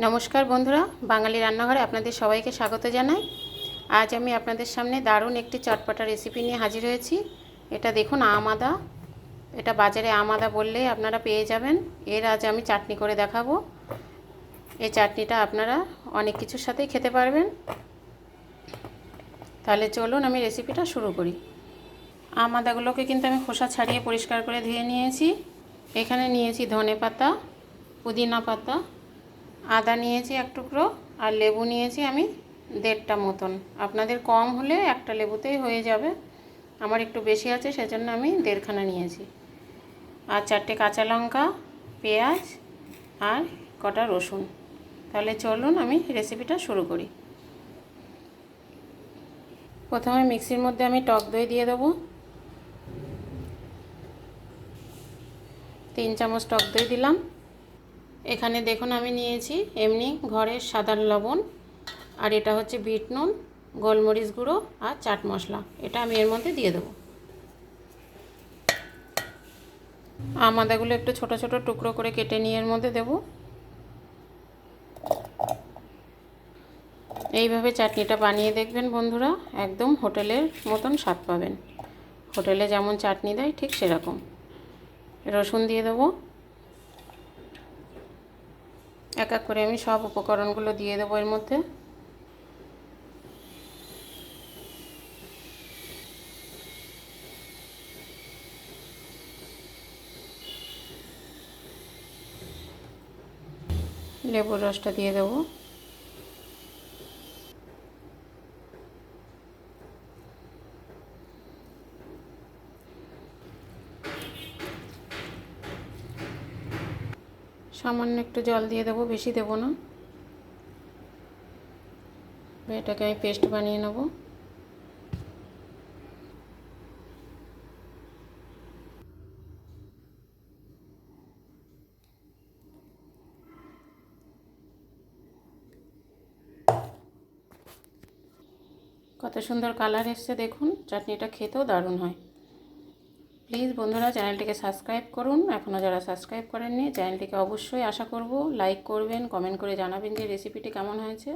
নমস্কার বন্ধুরা, বাঙালি রান্নাঘরে আপনাদের সবাইকে স্বাগত জানাই। আজ আমি আপনাদের সামনে দারুণ একটি চটপটা রেসিপি নিয়ে হাজির হয়েছি। এটা দেখুন, আম আদা। এটা বাজারে আম আদা বললেই আপনারা পেয়ে যাবেন। এর আজ আমি চাটনি করে দেখাবো। এই চাটনিটা আপনারা অনেক কিছুর সাথেই খেতে পারবেন। তাহলে চলুন আমি রেসিপিটা শুরু করি। আম আদাগুলোকে কিন্তু আমি খোসা ছাড়িয়ে পরিষ্কার করে ধুয়ে নিয়েছি। এখানে নিয়েছি ধনেপাতা, পুদিনা পাতা, আদা নিয়েছি এক টুকরো, আর লেবু নিয়েছি আমি 1.5টা মতন। আপনাদের কম হলে একটা লেবুতেই হয়ে যাবে, আমার একটু বেশি আছে সেজন্য আমি 1.5খানা নিয়েছি। আর 4টে কাঁচা লঙ্কা, পেঁয়াজ আর কটা রসুন। তাহলে চলুন আমি রেসিপিটা শুরু করি। প্রথমে মিক্সির মধ্যে আমি টক দই দিয়ে দেবো। 3 চামচ টক দই দিলাম। এখানে দেখুন আমি নিয়েছি এমনি ঘরের সাধারণ লবণ, আর এটা হচ্ছে বিট নুন, গোলমরিচ গুঁড়ো আর চাট মশলা। এটা আমি এর মধ্যে দিয়ে দেবো। আম আদাগুলো একটু ছোট ছোট টুকরো করে কেটে নিয়ে এর মধ্যে দেব। এইভাবে চাটনিটা বানিয়ে দেখবেন বন্ধুরা, একদম হোটেলের মতন স্বাদ পাবেন। হোটেলে যেমন চাটনি দেয় ঠিক সেরকম। রসুন দিয়ে দেবো। এক এক করে আমি সব উপকরণগুলো দিয়ে দেবো এর মধ্যে। লেবুর রসটা দিয়ে দেবো। সামান্য একটু জল দিয়ে দেবো, বেশি দেবো না। এটাকে আমি পেস্ট বানিয়ে নেব। কত সুন্দর কালার এসছে দেখুন। চাটনিটা খেতেও দারুণ হয়। প্লিজ বন্ধুরা চ্যানেলটিকে সাবস্ক্রাইব করুন। এখনও যারা সাবস্ক্রাইব করেননি চ্যানেলটিকে অবশ্যই আশা করব লাইক করবেন, কমেন্ট করে জানাবেন যে রেসিপিটি কেমন হয়েছে।